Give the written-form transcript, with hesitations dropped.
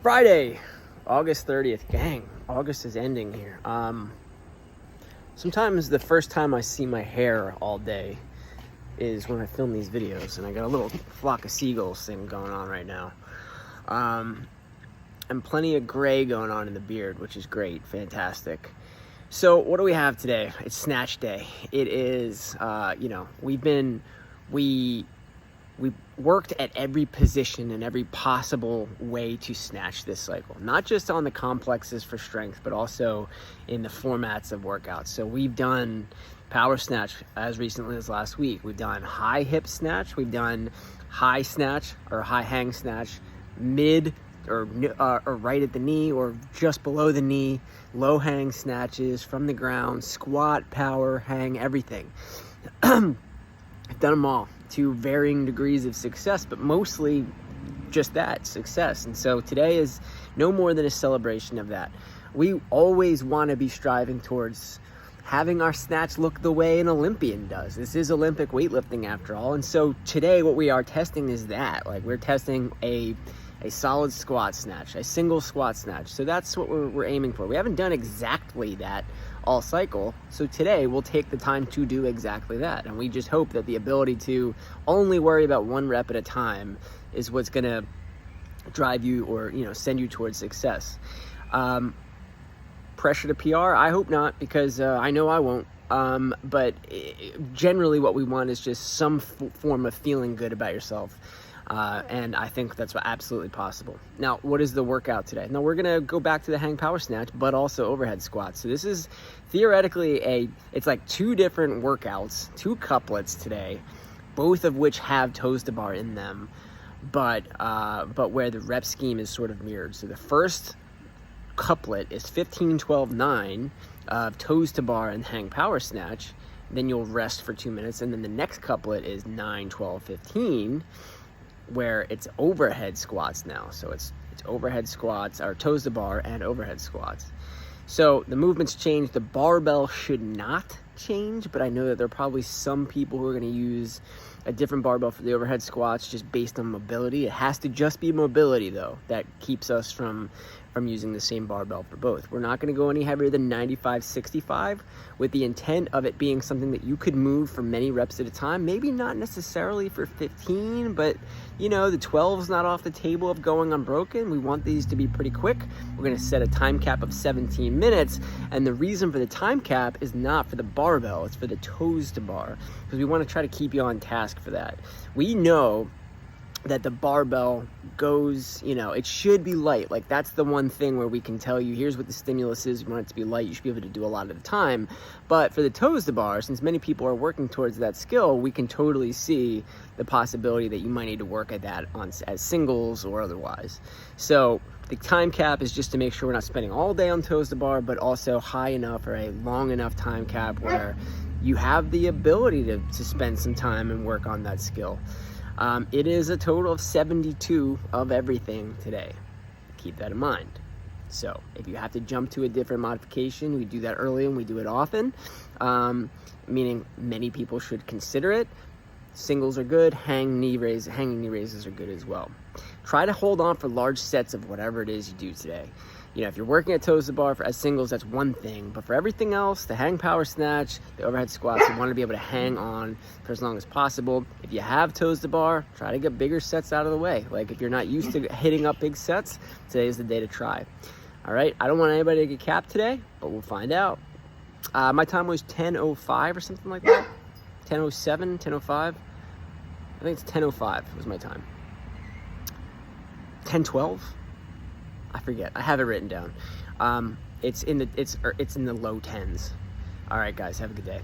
Friday, August 30th. Gang, August is ending here. Sometimes the first time I see my hair all day is when I film these videos, and I got a little flock of seagulls thing going on right now. And plenty of gray going on in the beard, which is great, fantastic. So what do we have today? It's Snatch Day. It is, we worked at every position and every possible way to snatch this cycle, not just on the complexes for strength, but also in the formats of workouts. So we've done power snatch as recently as last week. We've done high hip snatch. We've done high snatch or high hang snatch, mid or right at the knee or just below the knee, low hang snatches from the ground, squat, power, hang, everything. I've done them all to varying degrees of success, but mostly just that, success. And so today is no more than a celebration of that. We always want to be striving towards having our snatch look the way an Olympian does. This is Olympic weightlifting after all. And so today what we are testing is that. Like, we're testing a solid squat snatch, a single squat snatch. So that's what we're aiming for. We haven't done exactly that all cycle. So today we'll take the time to do exactly that. And we just hope that the ability to only worry about one rep at a time is what's going to drive you or, send you towards success. Pressure to PR? I hope not, because I know I won't. But generally what we want is just some form of feeling good about yourself. And I think that's absolutely possible. Now, what is the workout today? Now, we're going to go back to the hang power snatch, but also overhead squats. So this is theoretically it's like two different workouts, two couplets today, both of which have toes to bar in them, but where the rep scheme is sort of mirrored. So the first couplet is 15, 12, 9 of toes to bar and hang power snatch. Then you'll rest for 2 minutes. And then the next couplet is 9, 12, 15, where it's overhead squats now. So it's overhead squats, or toes to bar and overhead squats. So the movements change. The barbell should not change, but I know that there are probably some people who are going to use a different barbell for the overhead squats just based on mobility. It has to just be mobility, though, that keeps us from using the same barbell for both. We're not going to go any heavier than 95-65 with the intent of it being something that you could move for many reps at a time. Maybe not necessarily for 15, but the 12 is not off the table of going unbroken. We want these to be pretty quick. We're going to set a time cap of 17 minutes. And the reason for the time cap is not for the barbell, it's for the toes to bar, because we want to try to keep you on task for that. We know that the barbell goes, it should be light. Like, that's the one thing where we can tell you, here's what the stimulus is. You want it to be light. You should be able to do a lot at a time. But for the toes to bar, since many people are working towards that skill, we can totally see the possibility that you might need to work at that as singles or otherwise. So the time cap is just to make sure we're not spending all day on toes to bar, but also high enough or a long enough time cap where you have the ability to spend some time and work on that skill. It is a total of 72 of everything today. Keep that in mind. So if you have to jump to a different modification, we do that early and we do it often, meaning many people should consider it. Singles are good. Hanging knee raises are good as well. Try to hold on for large sets of whatever it is you do today. If you're working at toes to bar as singles, that's one thing. But for everything else, the hang power snatch, the overhead squats, you want to be able to hang on for as long as possible. If you have toes to bar, try to get bigger sets out of the way. Like, if you're not used to hitting up big sets, today is the day to try. All right, I don't want anybody to get capped today, but we'll find out. My time was 10:05 or something like that. 10:07, 10:05. I think it's 10:05 was my time. 10:12. I forget. I have it written down. It's in the low 10s. All right, guys, have a good day.